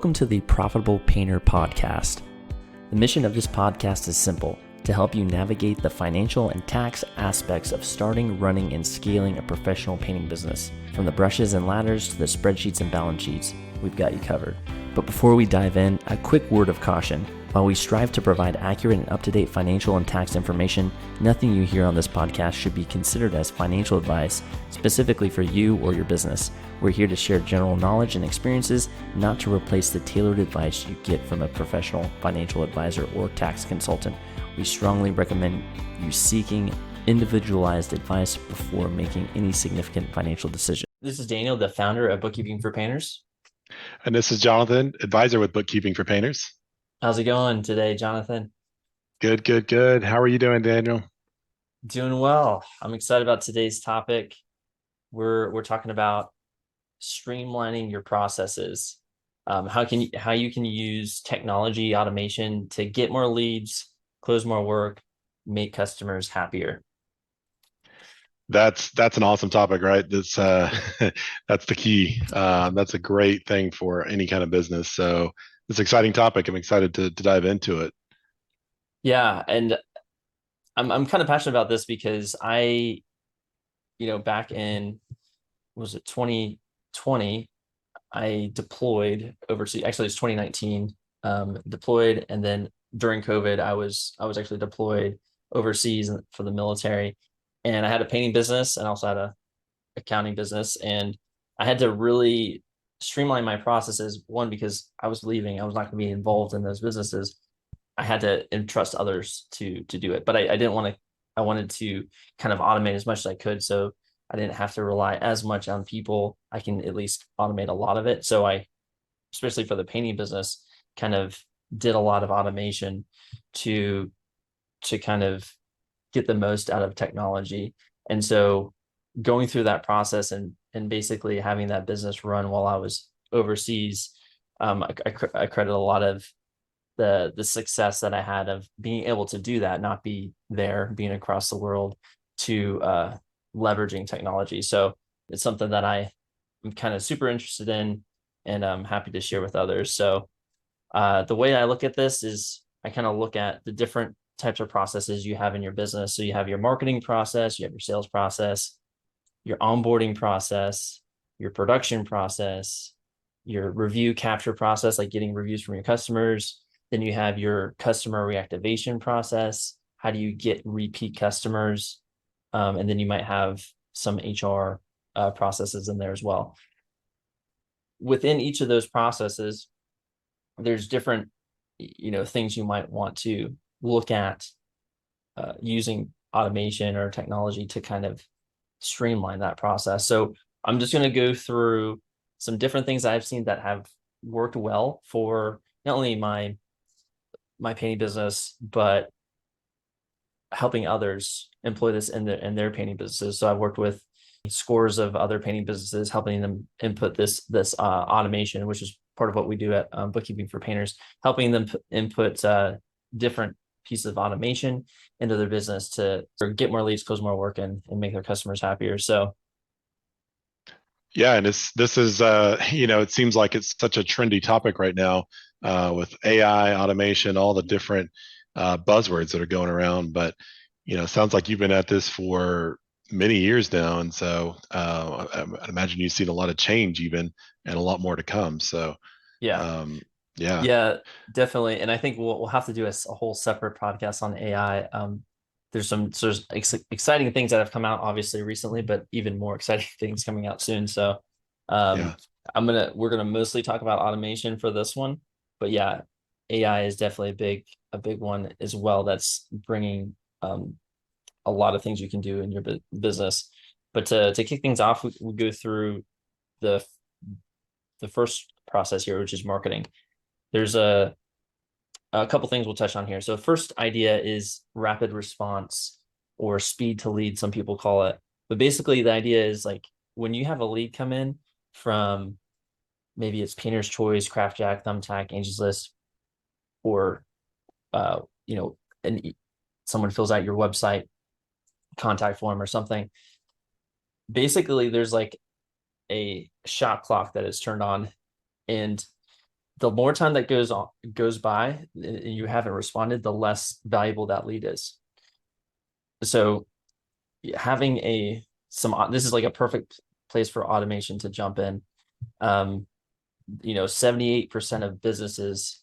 Welcome to the Profitable Painter Podcast. The mission of this podcast is simple: to help you navigate the financial and tax aspects of starting, running, and scaling a professional painting business. From the brushes and ladders to the spreadsheets and balance sheets, we've got you covered. But before we dive in, a quick word of caution. While we strive to provide accurate and up-to-date financial and tax information, nothing you hear on this podcast should be considered as financial advice specifically for you or your business. We're here to share general knowledge and experiences, not to replace the tailored advice you get from a professional financial advisor or tax consultant. We strongly recommend you seeking individualized advice before making any significant financial decision. This is Daniel, the founder of Bookkeeping for Painters. And this is Jonathan, advisor with Bookkeeping for Painters. How's it going today, Jonathan? Good. How are you doing, Daniel? Doing well. I'm excited about today's topic. We're talking about streamlining your processes. How you can use technology, automation to get more leads, close more work, make customers happier. That's an awesome topic, right? That's that's the key. That's a great thing for any kind of business. So it's an exciting topic. I'm excited to dive into it. Yeah, and I'm kind of passionate about this because back in, was it 2020, I deployed overseas. Actually, it's 2019. Deployed, and then during COVID, I was actually deployed overseas for the military, and I had a painting business and also had a accounting business, and I had to really streamline my processes. One, because I was leaving, I was not going to be involved in those businesses. I had to entrust others to do it, but I didn't want to. I wanted to kind of automate as much as I could, so I didn't have to rely as much on people. I can at least automate a lot of it. So I, especially for the painting business, kind of did a lot of automation to kind of get the most out of technology. And so going through that process and basically having that business run while I was overseas, I credit a lot of the success that I had of being able to do that, not be there, being across the world, to leveraging technology. So it's something that I'm kind of super interested in, and I'm happy to share with others. So the way I look at this is I kind of look at the different types of processes you have in your business. So you have your marketing process, you have your sales process, your onboarding process, your production process, your review capture process, like getting reviews from your customers. Then you have your customer reactivation process. How do you get repeat customers? And then you might have some HR processes in there as well. Within each of those processes, there's different, things you might want to look at using automation or technology to kind of streamline that process. So I'm just going to go through some different things I've seen that have worked well for not only my painting business, but helping others employ this in their painting businesses. So I've worked with scores of other painting businesses, helping them input this automation, which is part of what we do at Bookkeeping for Painters, helping them input different pieces of automation into their business to get more leads, close more work, and make their customers happier. So yeah, and this is it seems like it's such a trendy topic right now with AI, automation, all the different buzzwords that are going around. But it sounds like you've been at this for many years now, and so I'd imagine you've seen a lot of change even, and a lot more to come. So yeah. Yeah. Yeah, definitely. And I think we'll have to do a whole separate podcast on AI. There's exciting things that have come out obviously recently, but even more exciting things coming out soon. So Yeah. we're gonna mostly talk about automation for this one, but yeah, AI is definitely a big one as well. That's bringing a lot of things you can do in your business. But to kick things off, we go through the first process here, which is marketing. There's a couple things we'll touch on here. So first idea is rapid response, or speed to lead, some people call it. But basically the idea is, like, when you have a lead come in from, maybe it's Painter's Choice, Craft Jack, Thumbtack, Angie's List, or and someone fills out your website contact form or something. Basically there's like a shot clock that is turned on, and the more time that goes by and you haven't responded, the less valuable that lead is. So having this is like a perfect place for automation to jump in. Um, 78% of businesses,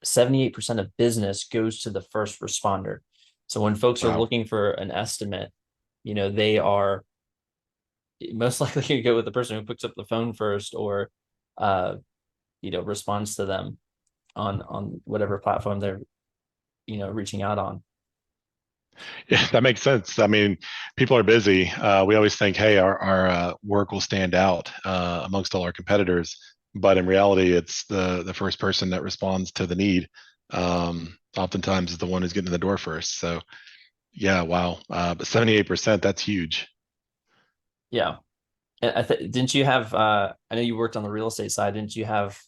78% of business goes to the first responder. So when folks are Wow. looking for an estimate, they are most likely to go with the person who picks up the phone first, or uh, responds to them on whatever platform they're, reaching out on. Yeah, that makes sense. I mean, people are busy. We always think, hey, our work will stand out amongst all our competitors, but in reality, it's the first person that responds to the need. Oftentimes, is the one who's getting in the door first. So, yeah, wow. But 78%, that's huge. Yeah. And didn't you have I know you worked on the real estate side. Didn't you have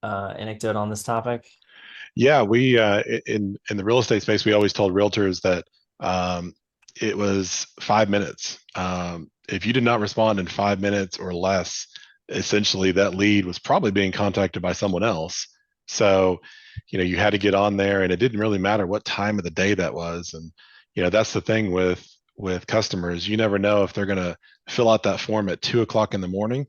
anecdote on this topic? Yeah, we in the real estate space, we always told realtors that um, it was 5 minutes. If you did not respond in 5 minutes or less, essentially that lead was probably being contacted by someone else. So, you had to get on there, and it didn't really matter what time of the day that was. And that's the thing with customers. You never know if they're going to fill out that form at 2 o'clock in the morning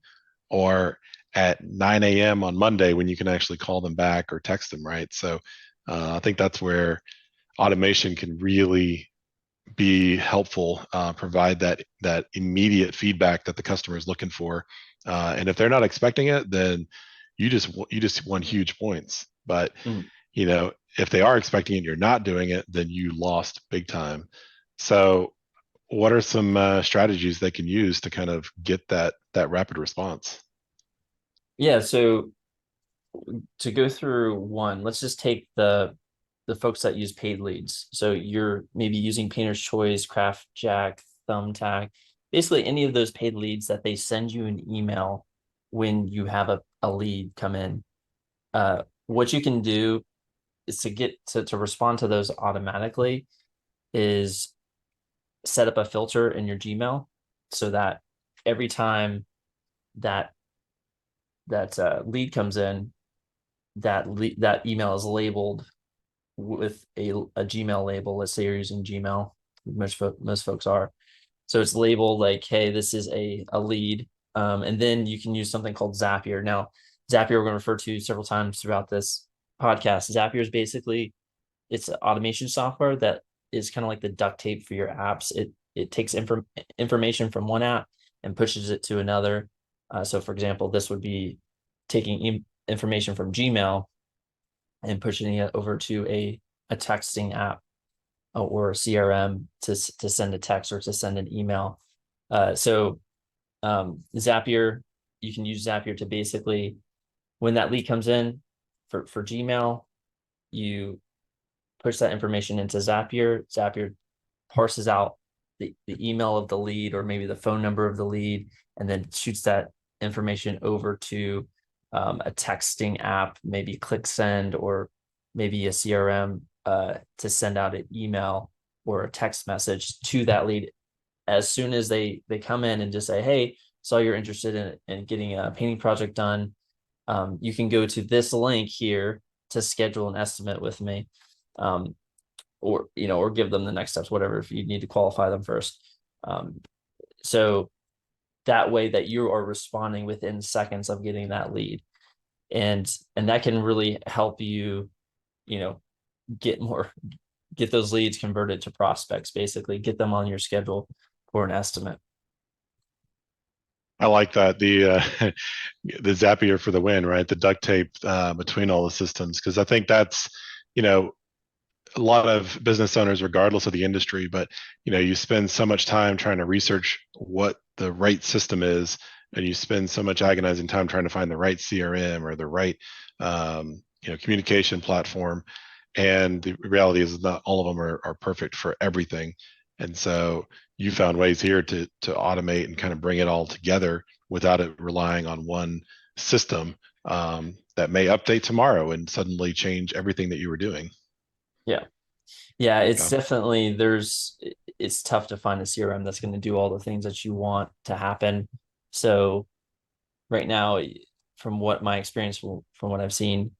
or at 9 a.m. on Monday when you can actually call them back or text them, right? So I think that's where automation can really be helpful, provide that immediate feedback that the customer is looking for. And if they're not expecting it, then you just won huge points. But Mm. if they are expecting it, you're not doing it, then you lost big time. So what are some strategies they can use to kind of get that rapid response? Yeah, so to go through one, let's just take the folks that use paid leads. So you're maybe using Painter's Choice, Craft Jack, Thumbtack, basically any of those paid leads that they send you an email when you have a lead come in. What you can do is to get to respond to those automatically is set up a filter in your Gmail so that every time that lead comes in, that email is labeled with a Gmail label. Let's say you're using Gmail, most folks are. So it's labeled like, hey, this is a lead. And then you can use something called Zapier. Now, Zapier we're going to refer to several times throughout this podcast. Zapier is basically it's automation software that is kind of like the duct tape for your apps. It takes information from one app and pushes it to another. So, for example, this would be taking information from Gmail and pushing it over to a texting app or a CRM to send a text or to send an email. So Zapier, you can use Zapier to basically, when that lead comes in for Gmail, you push that information into Zapier. Zapier parses out the email of the lead or maybe the phone number of the lead, and then shoots that information over to a texting app, maybe ClickSend or maybe a CRM to send out an email or a text message to that lead as soon as they come in and just say, hey, saw you're interested in getting a painting project done. You can go to this link here to schedule an estimate with me. Or give them the next steps, whatever, if you need to qualify them first. So that way that you are responding within seconds of getting that lead. And that can really help you, you know, get those leads converted to prospects, basically get them on your schedule for an estimate. I like that. The Zapier for the win, right? The duct tape between all the systems, because I think that's you know a lot of business owners, regardless of the industry, but you spend so much time trying to research what the right system is, and you spend so much agonizing time trying to find the right CRM or the right communication platform. And the reality is not all of them are perfect for everything. And so you found ways here to automate and kind of bring it all together without it relying on one system that may update tomorrow and suddenly change everything that you were doing. Yeah. Yeah, it's Yeah. definitely it's tough to find a CRM that's going to do all the things that you want to happen. So right now, from what my experience, from what I've seen,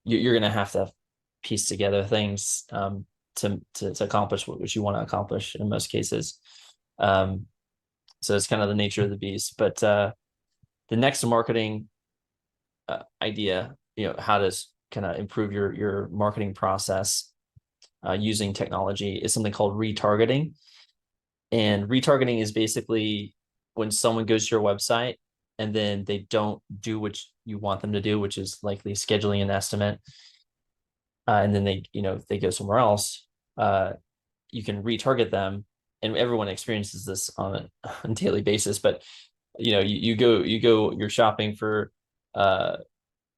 you're going to have to piece together things to accomplish what you want to accomplish in most cases. Um, so it's kind of the nature of the beast. But the next marketing idea, how to kind of improve your marketing process using technology is something called retargeting. And retargeting is basically when someone goes to your website and then they don't do what you want them to do, which is likely scheduling an estimate, and then they go somewhere else. You can retarget them, and everyone experiences this on a daily basis. But you're shopping for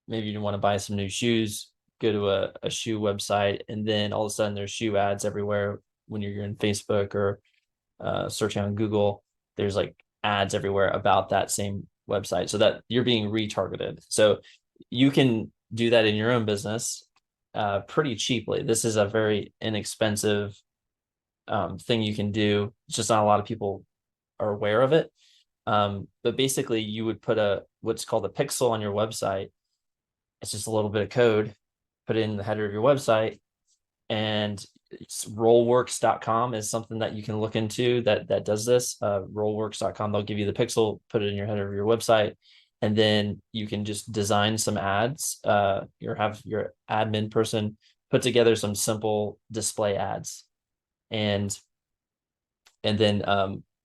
maybe you want to buy some new shoes, go to a shoe website, and then all of a sudden there's shoe ads everywhere. When you're in Facebook or searching on Google, there's like ads everywhere about that same website, so that you're being retargeted. So you can do that in your own business pretty cheaply. This is a very inexpensive thing you can do. It's just not a lot of people are aware of it. But basically, you would put what's called a pixel on your website. It's just a little bit of code, put it in the header of your website, and rollworks.com is something that you can look into that does this. Rollworks.com, they'll give you the pixel, put it in your header of your website, and then you can just design some ads. Have your admin person put together some simple display ads, and then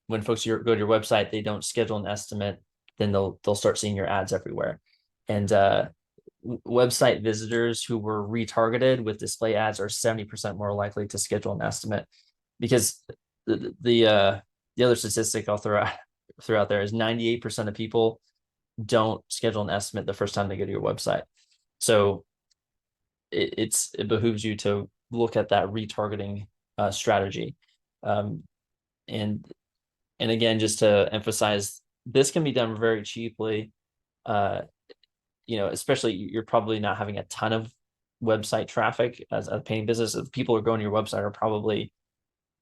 when folks go to your website, they don't schedule an estimate, then they'll start seeing your ads everywhere. And website visitors who were retargeted with display ads are 70% more likely to schedule an estimate, because the other statistic I'll throw out there is 98% of people don't schedule an estimate the first time they go to your website. So it behooves you to look at that retargeting strategy. And again, just to emphasize, this can be done very cheaply. Especially you're probably not having a ton of website traffic as a painting business. If people are going to your website are probably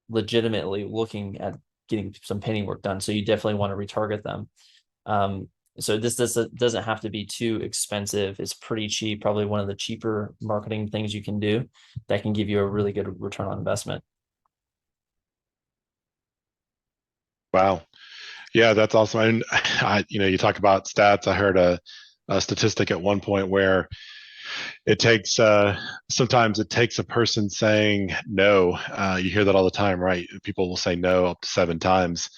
legitimately looking at getting some painting work done. So you definitely want to retarget them. So this doesn't have to be too expensive. It's pretty cheap, probably one of the cheaper marketing things you can do that can give you a really good return on investment. Wow. Yeah, that's awesome. And you talk about stats. I heard a statistic at one point where it takes sometimes it takes a person saying no. You hear that all the time, right? People will say no up to 7 times.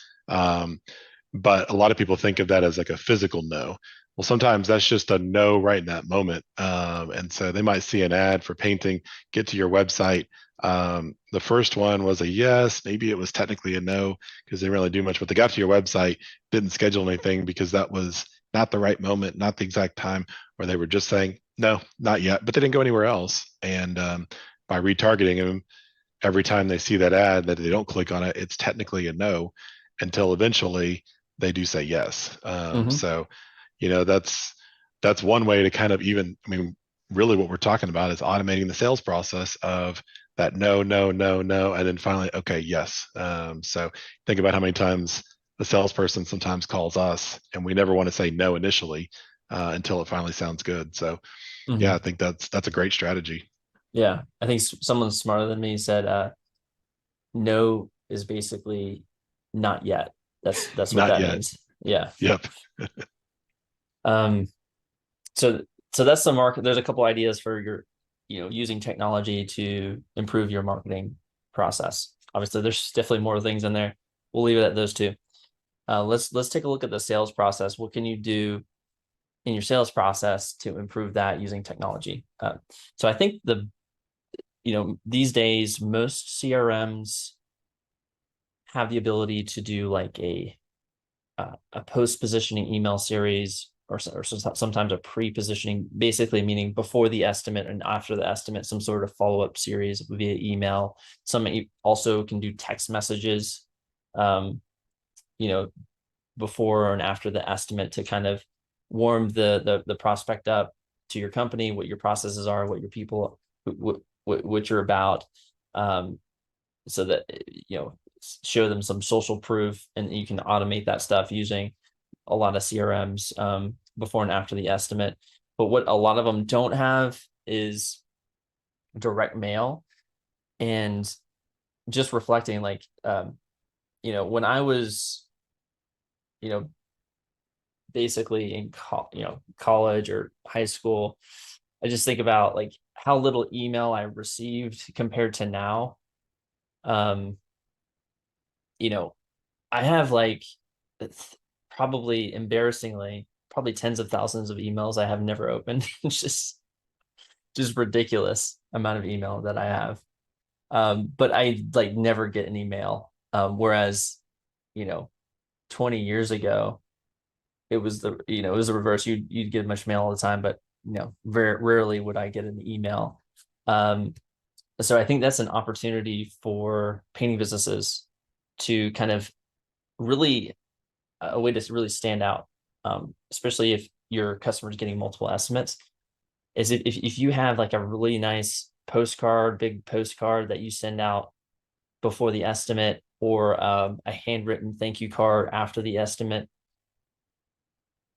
But a lot of people think of that as like a physical no. Well, sometimes that's just a no right in that moment. And so they might see an ad for painting, get to your website. The first one was a yes, maybe it was technically a no because they didn't really do much, but they got to your website, didn't schedule anything because that was not the right moment, not the exact time, or they were just saying, no, not yet, but they didn't go anywhere else. And by retargeting them, every time they see that ad that they don't click on it, it's technically a no until eventually they do say yes. So, that's one way to kind of really what we're talking about is automating the sales process of that no, no, no, no, and then finally, okay, yes. So think about how many times the salesperson sometimes calls us and we never want to say no initially until it finally sounds good. So yeah, I think that's a great strategy. Yeah, I think someone smarter than me said no is basically not yet. That's what Not that yet. means. Yeah. Yep. Um, so that's the market. There's a couple ideas for your, using technology to improve your marketing process. Obviously, there's definitely more things in there. We'll leave it at those two. Let's take a look at the sales process. What can you do in your sales process to improve that using technology? So I think these days most CRMs have the ability to do like a post positioning email series, or sometimes a pre-positioning, basically meaning before the estimate and after the estimate, some sort of follow-up series via email. Some also can do text messages, before and after the estimate to kind of warm the prospect up to your company, what your processes are, what your people, what you're about, so that show them some social proof, and you can automate that stuff using a lot of CRMs. before and after the estimate. But what a lot of them don't have is direct mail. And just reflecting, like, when I was, you know, basically in college or high school, I just think about like how little email I received compared to now. Um, you know, I have like probably embarrassingly, probably tens of thousands of emails I have never opened. It's just ridiculous amount of email that I have. But I like never get an email. Whereas, you know, 20 years ago, it was the reverse. You'd get much mail all the time, but very rarely would I get an email. Um, so I think that's an opportunity for painting businesses to kind of really a way to really stand out, especially if your customer's getting multiple estimates. Is if you have like a really nice postcard, big postcard that you send out before the estimate, or a handwritten thank you card after the estimate.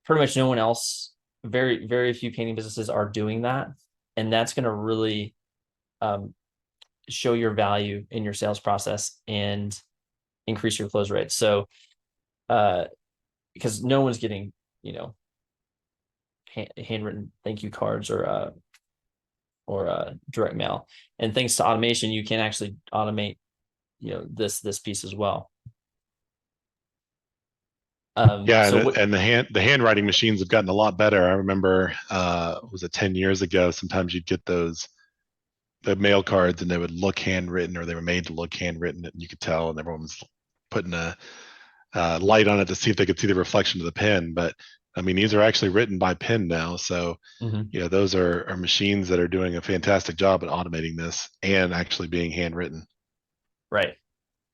Pretty much no one else, very, very few painting businesses are doing that. And that's going to really um, show your value in your sales process and increase your close rate. So, because no one's getting, handwritten thank you cards or direct mail. And thanks to automation, you can actually automate, this piece as well. Yeah, So what? and the handwriting machines have gotten a lot better. I remember, was it 10 years ago? Sometimes you'd get the mail cards, and they would look handwritten, or they were made to look handwritten, and you could tell, and everyone was putting a light on it to see if they could see the reflection of the pen. But I mean, these are actually written by pen now, so Mhm. those are machines that are doing a fantastic job at automating this and actually being handwritten. Right.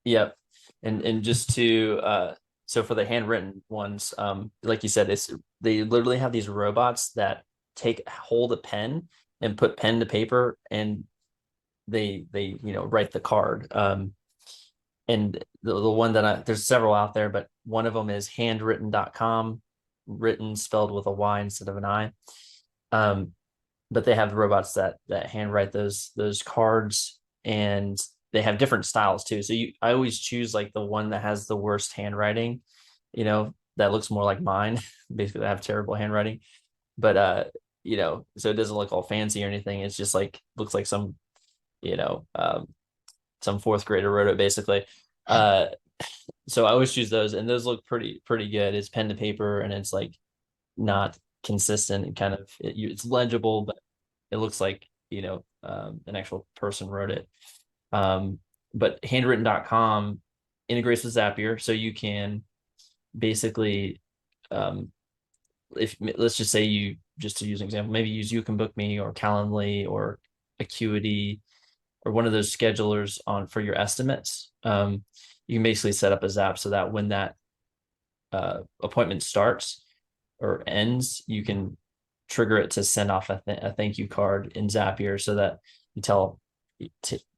Yep. And just to so for the handwritten ones, like you said, they literally have these robots that hold a pen and put pen to paper, and they write the card. And the one that there's several out there, but one of them is handwritten.com, written spelled with a Y instead of an I. Um, but they have robots that handwrite those cards, and they have different styles too. So I always choose like the one that has the worst handwriting, that looks more like mine. Basically, I have terrible handwriting, but so it doesn't look all fancy or anything. It's just like looks like you know, um, some fourth grader wrote it basically. Uh, so I always choose those, and those look pretty good. It's pen to paper, and it's like not consistent and kind of it's legible, but it looks like an actual person wrote it. um, but handwritten.com integrates with Zapier, so you can basically, um, if let's just say you just to use an example, maybe use You Can Book Me or Calendly or Acuity or one of those schedulers on for your estimates. You can basically set up a Zap so that when that appointment starts or ends, you can trigger it to send off a thank you card in Zapier, so that you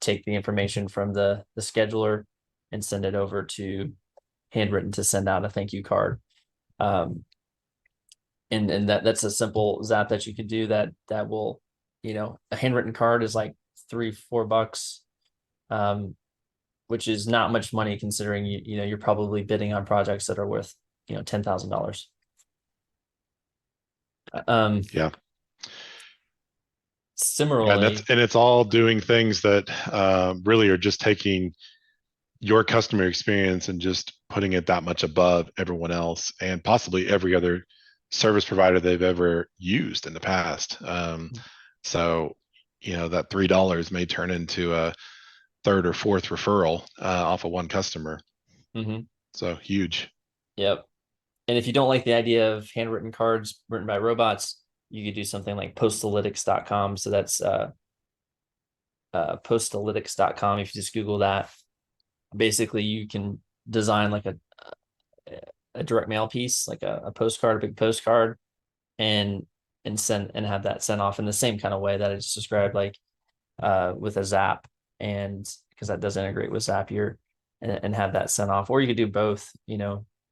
take the information from the scheduler and send it over to handwritten to send out a thank you card. Um, and that's a simple Zap that you could do that will, a handwritten card is like $3-4, which is not much money considering you're probably bidding on projects that are worth $10,000. Yeah. And Similarly. it's all doing things that really are just taking your customer experience and just putting it that much above everyone else and possibly every other service provider they've ever used in the past. So, that $3 may turn into a third or fourth referral off of one customer. Mhm. So huge. Yep. And if you don't like the idea of handwritten cards written by robots, you could do something like postalytics.com. So that's postalytics.com. If you just Google that, basically you can design like a direct mail piece, like a postcard, a big postcard, and send and have that sent off in the same kind of way that I just described, like with a Zap, and because that does integrate with Zapier, and have that sent off. Or you could do both,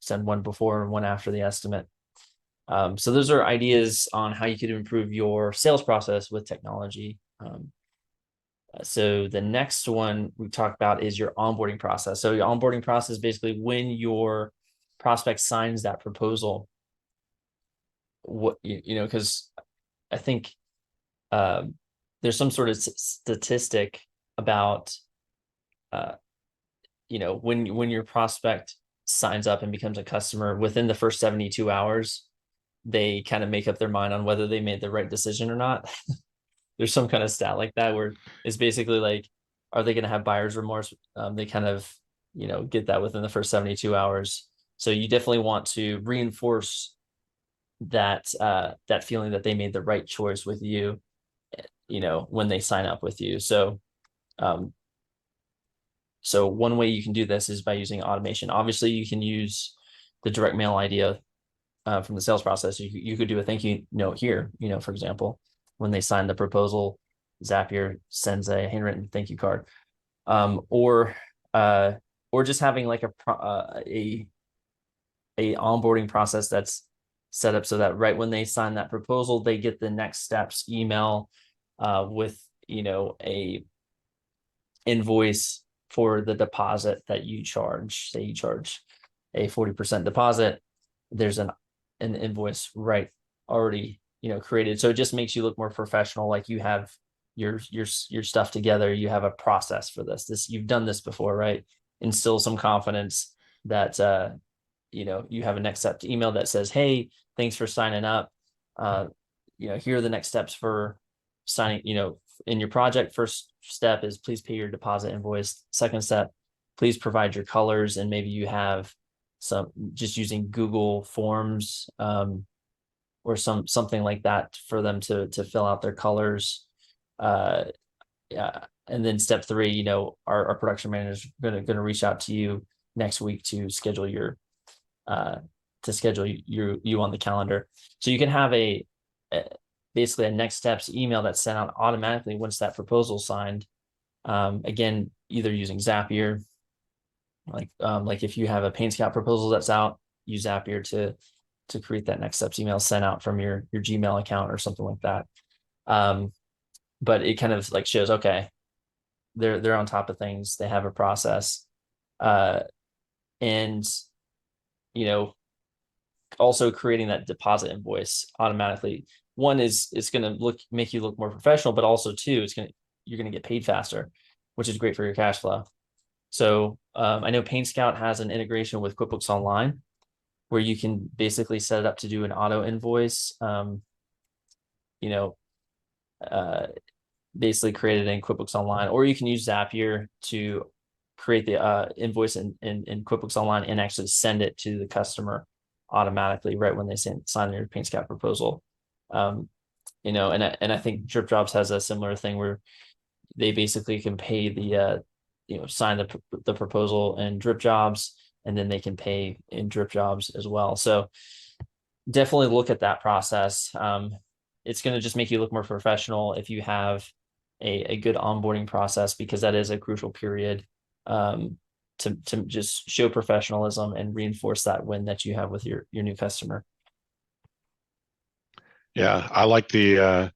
send one before and one after the estimate. So those are ideas on how you could improve your sales process with technology. So the next one we talked about is your onboarding process. So your onboarding process, basically when your prospect signs that proposal, what because I think there's some sort of statistic about when your prospect signs up and becomes a customer within the first 72 hours, they kind of make up their mind on whether they made the right decision or not. There's some kind of stat like that where it's basically like, are they going to have buyer's remorse? They kind of, get that within the first 72 hours. So you definitely want to reinforce that feeling that they made the right choice with you, when they sign up with you. Um, so one way you can do this is by using automation. Obviously, you can use the direct mail idea from the sales process. You could do a thank you note here, for example, when they sign the proposal, Zapier sends a handwritten thank you card, or just having like a onboarding process that's set up so that right when they sign that proposal, they get the next steps email with a invoice for the deposit that you charge. Say you charge a 40% deposit, there's an invoice right already created, so it just makes you look more professional, like you have your stuff together, you have a process for this you've done this before, right? Instill some confidence that you have a next step email that says, hey, thanks for signing up, here are the next steps for signing, in your project. First step is please pay your deposit invoice. Second step, please provide your colors, and maybe you have some just using Google Forms, or something like that for them to fill out their colors. Yeah, and then step three, our production manager is gonna reach out to you next week to schedule you on the calendar. So you can have basically a next steps email that's sent out automatically once that proposal is signed. Again, either using Zapier, like if you have a Paint Scout proposal that's out, use Zapier to create that next steps email sent out from your Gmail account or something like that. But it kind of like shows, okay, they're on top of things. They have a process, and also creating that deposit invoice automatically. One is it's going to make you look more professional, but also two, you're going to get paid faster, which is great for your cash flow. So I know Paint Scout has an integration with QuickBooks Online where you can basically set it up to do an auto invoice. Basically created in QuickBooks Online, or you can use Zapier to create the invoice in QuickBooks Online and actually send it to the customer automatically right when they sign their Paint Scout proposal. And I think Drip Jobs has a similar thing where they basically can pay sign the proposal in Drip Jobs, and then they can pay in Drip Jobs as well. So definitely look at that process. It's going to just make you look more professional if you have a good onboarding process, because that is a crucial period to just show professionalism and reinforce that win that you have with your new customer. Yeah, I like the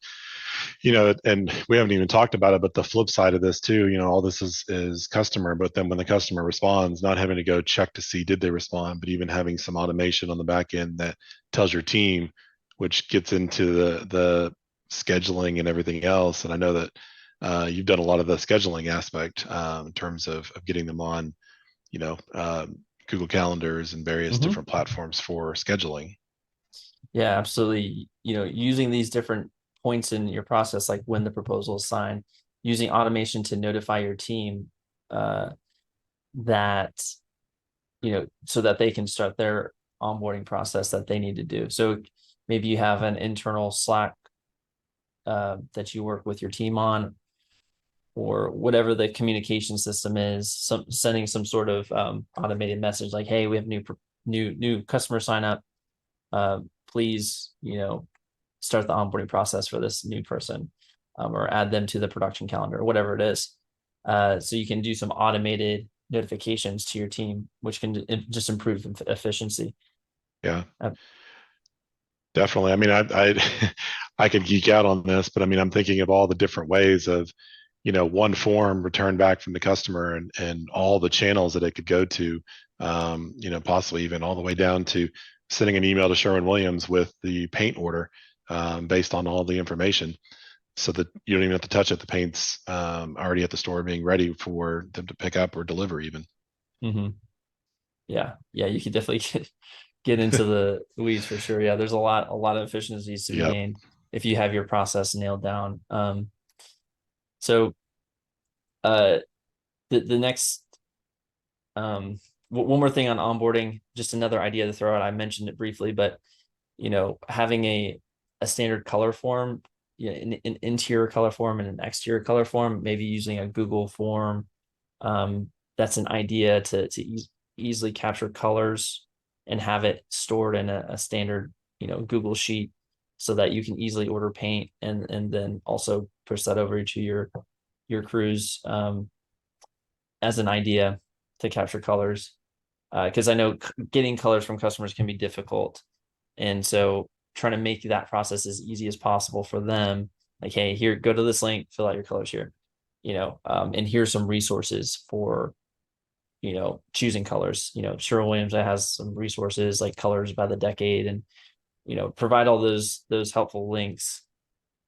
and we haven't even talked about it, but the flip side of this too, all this is customer, but then when the customer responds, not having to go check to see did they respond, but even having some automation on the back end that tells your team, which gets into the scheduling and everything else. And I know that you've done a lot of the scheduling aspect in terms of getting them on, Google Calendars and various different platforms for scheduling. Yeah, absolutely. Using these different points in your process, like when the proposal is signed, using automation to notify your team that, so that they can start their onboarding process that they need to do. So maybe you have an internal Slack that you work with your team on, or whatever the communication system is, sending some sort of automated message like, hey, we have new customer sign up. Please, start the onboarding process for this new person, or add them to the production calendar, or whatever it is. So you can do some automated notifications to your team, which can just improve efficiency. Yeah. Definitely. I mean, I I could geek out on this, but I mean, I'm thinking of all the different ways of, one form returned back from the customer and all the channels that it could go to, possibly even all the way down to sending an email to Sherwin-Williams with the paint order, based on all the information, so that you don't even have to touch it. The paint's already at the store being ready for them to pick up or deliver even. Hmm. Yeah, yeah, you could definitely get into the weeds for sure. Yeah, there's a lot of efficiencies to be Yep. gained if you have your process nailed down. So uh, the next one more thing on onboarding, just another idea to throw out. I mentioned it briefly, but having a standard color form, an interior color form and an exterior color form, maybe using a Google form. That's an idea to easily capture colors and have it stored in a standard, Google sheet so that you can easily order paint and then also push that over to your crews as an idea to capture colors. Because I know getting colors from customers can be difficult. And so trying to make that process as easy as possible for them, like, hey, here, go to this link, fill out your colors here, and here's some resources for, choosing colors. Sherwin-Williams has some resources like colors by the decade, and, provide all those helpful links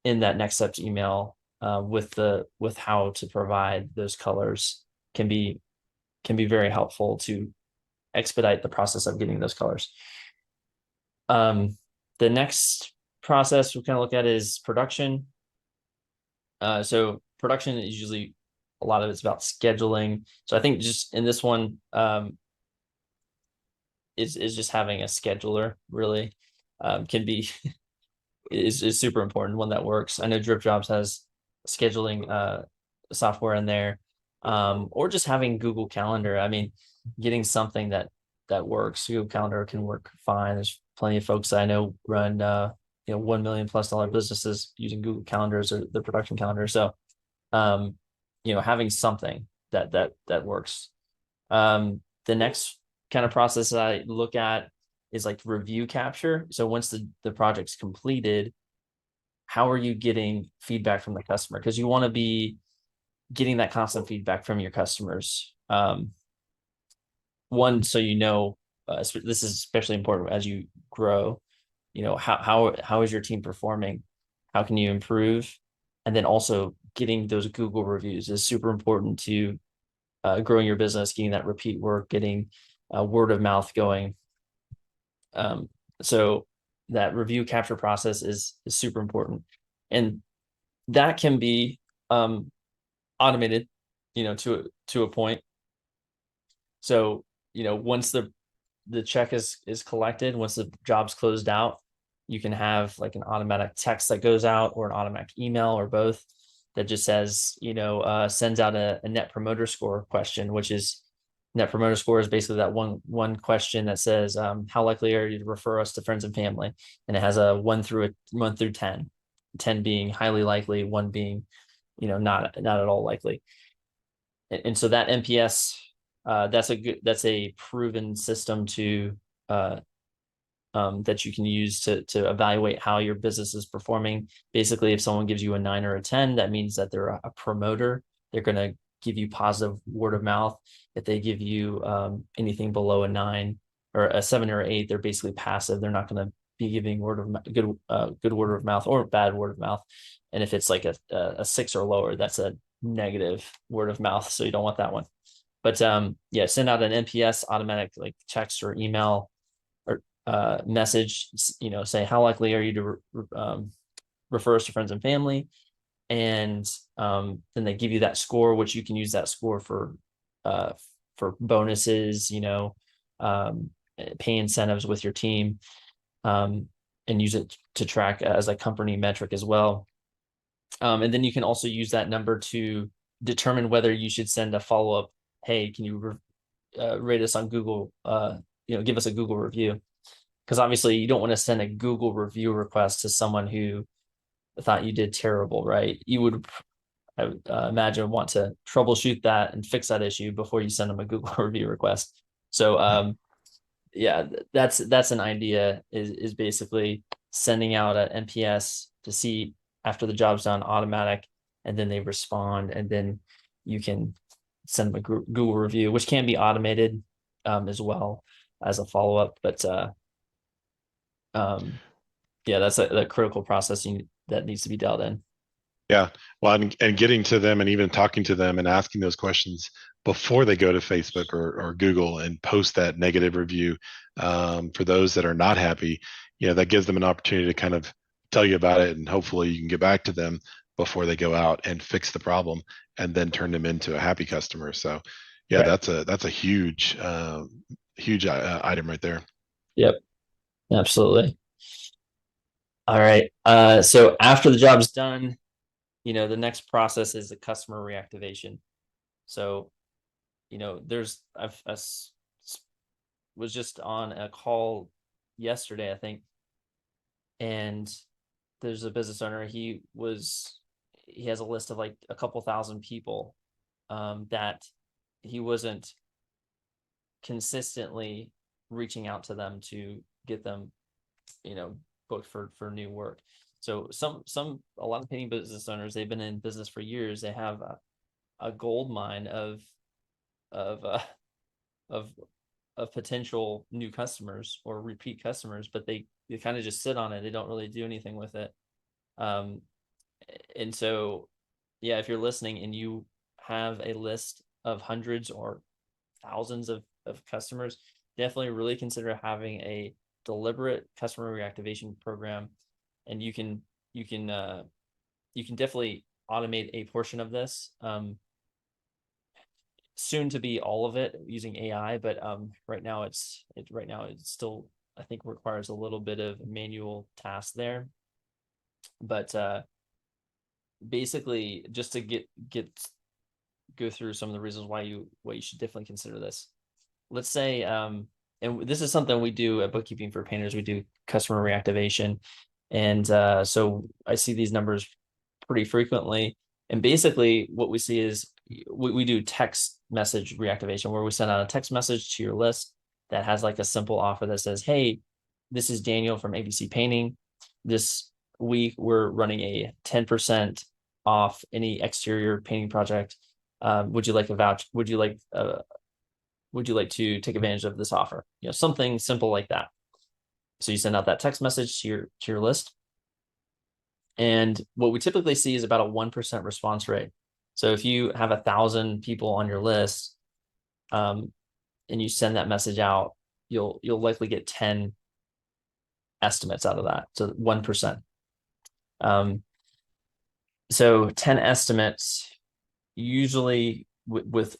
in that next steps email with how to provide those colors can be very helpful to expedite the process of getting those colors. The next process we kind of look at is production. So production is usually a lot of it's about scheduling. So I think just in this one, is just having a scheduler really can be is super important, one that works. I know Drip Jobs has scheduling software in there, or just having Google Calendar. I mean, getting something that works. Google Calendar can work fine. There's plenty of folks that I know run $1 million+ businesses using Google Calendars or the production calendar. So having something that works. The next kind of process that I look at is like review capture. So once the project's completed, how are you getting feedback from the customer? Because you want to be getting that constant feedback from your customers. One, so this is especially important as you grow. How is your team performing? How can you improve? And then also getting those Google reviews is super important to growing your business, getting that repeat work, getting word of mouth going. So that review capture process is super important, and that can be automated, to a point. So once the check is collected, once the job's closed out, you can have like an automatic text that goes out or an automatic email or both that just says, sends out a net promoter score question, which is net promoter score is basically that one question that says, how likely are you to refer us to friends and family? And it has a 1 through 10, 10 being highly likely, one being, not at all likely. And so that NPS, that's a proven system to that you can use to evaluate how your business is performing. Basically, if someone gives you a 9 or a 10, that means that they're a promoter. They're going to give you positive word of mouth. If they give you anything below a 9 or a 7 or 8, they're basically passive. They're not going to be giving good word of mouth or bad word of mouth. And if it's like a 6 or lower, that's a negative word of mouth. So you don't want that one. But yeah, send out an NPS automatic like text or email or message. Say how likely are you to refer us to friends and family, and then they give you that score, which you can use that score for bonuses, pay incentives with your team, and use it to track as a company metric as well. And then you can also use that number to determine whether you should send a follow-up. Hey, can you rate us on Google? Give us a Google review, because obviously you don't want to send a Google review request to someone who thought you did terrible, right? You would, I would imagine, want to troubleshoot that and fix that issue before you send them a Google review request. So yeah, that's an idea is basically sending out an NPS to see after the job's done, automatic, and then they respond, and then you can send them a Google review, which can be automated as well as a follow up. But um, yeah, that's a critical processing that needs to be dealt in. Yeah. Well, and getting to them and even talking to them and asking those questions before they go to Facebook or Google and post that negative review, for those that are not happy, that gives them an opportunity to kind of tell you about it, and hopefully you can get back to them before they go out and fix the problem and then turn them into a happy customer. So yeah, Right. that's a huge, huge item right there. Yep. Absolutely. All right. So after the job's done, the next process is the customer reactivation. So, there's I was just on a call yesterday, I think, and there's a business owner. He has a list of like a couple thousand people that he wasn't consistently reaching out to them to get them, booked for new work. So a lot of painting business owners, they've been in business for years. They have a gold mine of uh, of of potential new customers or repeat customers, but they kind of just sit on it. They don't really do anything with it. Um, and so, yeah, if you're listening and you have a list of hundreds or thousands of customers, definitely really consider having a deliberate customer reactivation program. And you can definitely automate a portion of this. Soon to be all of it using AI, but right now it's still, I think, requires a little bit of manual task there. But basically, just to go through some of the reasons why you should definitely consider this. Let's say, and this is something we do at Bookkeeping for Painters. We do customer reactivation, and so I see these numbers pretty frequently. And basically, what we see is we do text message reactivation, where we send out a text message to your list that has like a simple offer that says, "Hey, this is Daniel from ABC Painting. This week we're running a 10% off any exterior painting project. Would you like a voucher? Would you like to take advantage of this offer?" Something simple like that. So you send out that text message to your list. And what we typically see is about a 1% response rate. So if you have 1,000 people on your list, and you send that message out, you'll likely get 10 estimates out of that. So 1%. So 10 estimates, usually with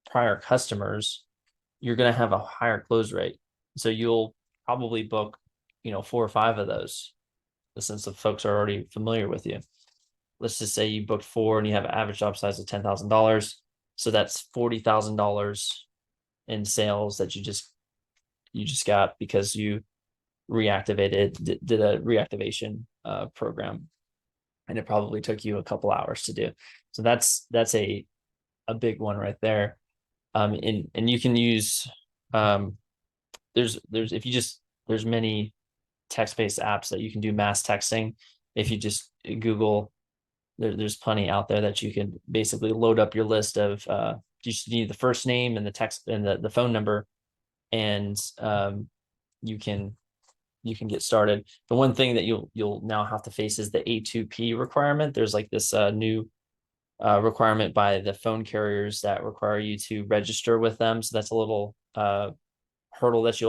prior customers, you're going to have a higher close rate. So you'll probably book, 4 or 5 of those, since the folks are already familiar with you. Let's just say you booked 4 and you have an average job size of $10,000. So that's $40,000 in sales that you just got because you did a reactivation program, and it probably took you a couple hours to do. So that's a big one right there. And you can use there's there's many text-based apps that you can do mass texting. If you just Google, there's plenty out there that you can basically load up your list of you just need the first name and the text and the phone number, and you can get started. The one thing that you'll now have to face is the A2P requirement. There's like this new requirement by the phone carriers that require you to register with them. So that's a little hurdle that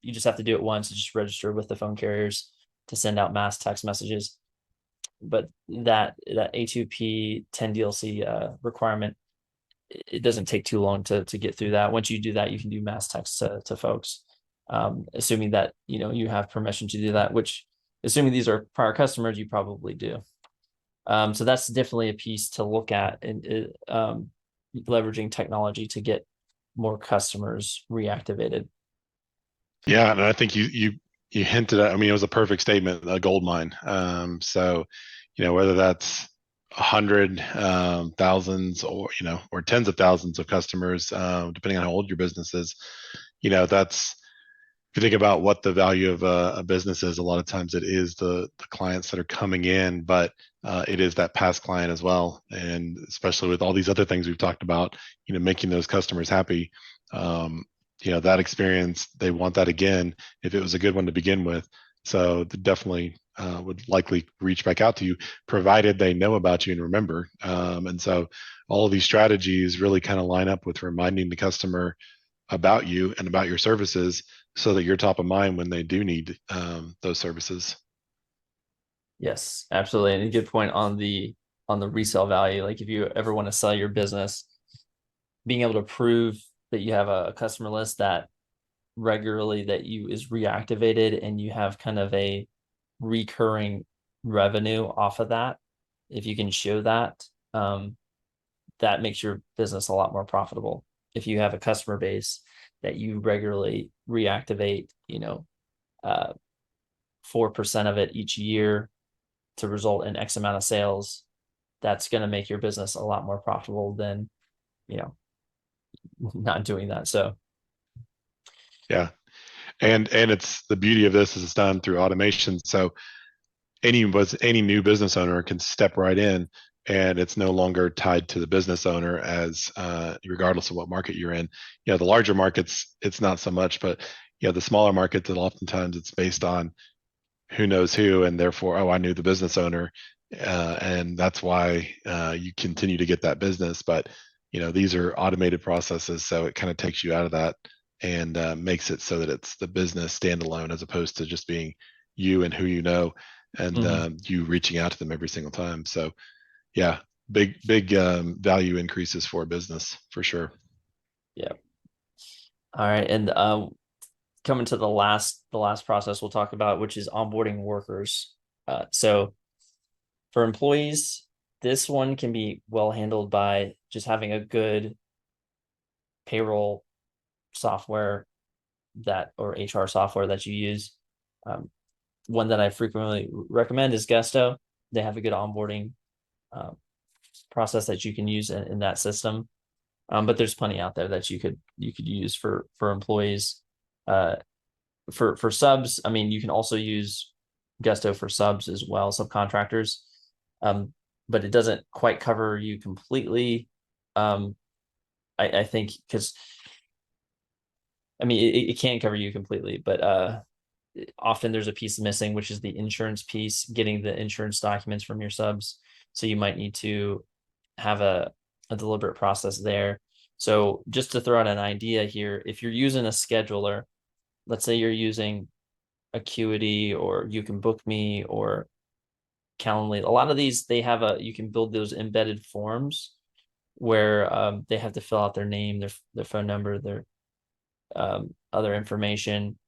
you just have to do it once, to just register with the phone carriers to send out mass text messages. But that A2P 10 DLC requirement, it doesn't take too long to get through that. Once you do that, you can do mass text to folks, assuming that you have permission to do that, which, assuming these are prior customers, you probably do. So that's definitely a piece to look at, and leveraging technology to get more customers reactivated. Yeah, and I think you hinted at. I mean, it was a perfect statement, a gold mine. So, whether that's 100, thousands, or tens of thousands of customers, depending on how old your business is, that's you think about what the value of a business is, a lot of times it is the clients that are coming in, but it is that past client as well. And especially with all these other things we've talked about, making those customers happy. That experience, they want that again if it was a good one to begin with. So they definitely would likely reach back out to you, provided they know about you and remember. And so all of these strategies really kind of line up with reminding the customer about you and about your services so that you're top of mind when they do need those services. Yes, absolutely. And a good point on the resale value. Like if you ever want to sell your business, being able to prove that you have a customer list that regularly that you is reactivated and you have kind of a recurring revenue off of that. If you can show that, that makes your business a lot more profitable. If you have a customer base that you regularly reactivate, 4% of it each year to result in X amount of sales, that's going to make your business a lot more profitable than, you know, not doing that. So Yeah. And it's the beauty of this is it's done through automation. So any new business owner can step right in, and it's no longer tied to the business owner as regardless of what market you're in. The larger markets, it's not so much, but the smaller markets, that oftentimes it's based on who knows who, and therefore, oh, I knew the business owner, and that's why you continue to get that business. But these are automated processes, so it kind of takes you out of that and makes it so that it's the business standalone as opposed to just being you and who you know, and you reaching out to them every single time. So yeah, big value increases for business for sure. yeah. All right. And coming to the last process we'll talk about, which is onboarding workers. So for employees, this one can be well handled by just having a good payroll software or HR software that you use. One that I frequently recommend is Gusto. They have a good onboarding uh, process that you can use in that system. But there's plenty out there that you could use for employees. For subs, I mean, you can also use Gusto for subs as well, subcontractors. But it doesn't quite cover you completely. I think because I mean it can cover you completely, but often there's a piece missing, which is the insurance piece, getting the insurance documents from your subs. So you might need to have a deliberate process there. So just to throw out an idea here, if you're using a scheduler, let's say you're using Acuity or You Can Book Me or Calendly, a lot of these you can build those embedded forms where they have to fill out their name, their phone number, their other information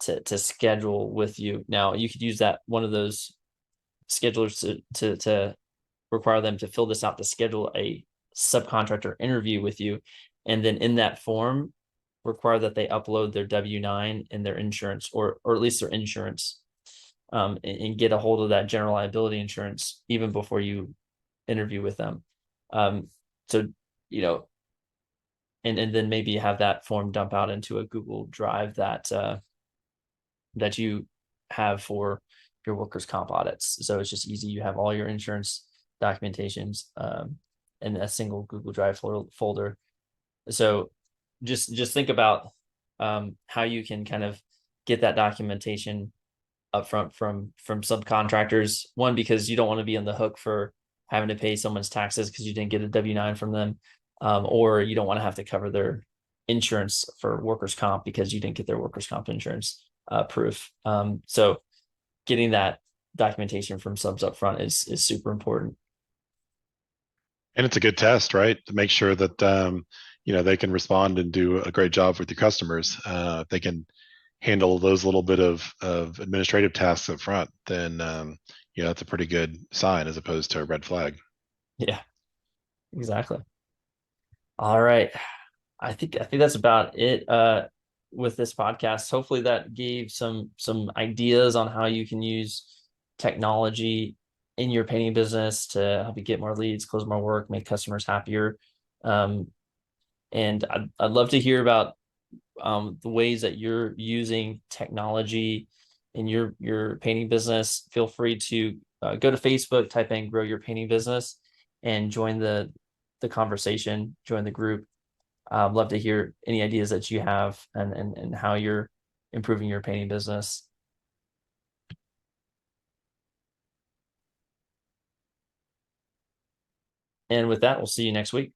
to schedule with you. Now you could use that one of those schedulers to require them to fill this out to schedule a subcontractor interview with you, and then in that form require that they upload their W-9 and their insurance, or at least their insurance, and get a hold of that general liability insurance even before you interview with them. So and then maybe have that form dump out into a Google Drive that you have for your workers' comp audits. So it's just easy. You have all your insurance documentations in a single Google Drive folder. So just think about how you can kind of get that documentation upfront from subcontractors. One, because you don't want to be on the hook for having to pay someone's taxes because you didn't get a W-9 from them, or you don't want to have to cover their insurance for workers' comp because you didn't get their workers' comp insurance proof. So getting that documentation from subs up front is super important. And it's a good test, right? To make sure that they can respond and do a great job with your customers. If they can handle those little bit of administrative tasks up front, then that's a pretty good sign as opposed to a red flag. Yeah, exactly. All right. I think that's about it with this podcast. Hopefully that gave some ideas on how you can use technology in your painting business to help you get more leads, close more work, make customers happier. And I'd love to hear about the ways that you're using technology in your painting business, feel free to go to Facebook, type in "Grow Your Painting Business," and join the conversation, join the group. I'd love to hear any ideas that you have and how you're improving your painting business. And with that, we'll see you next week.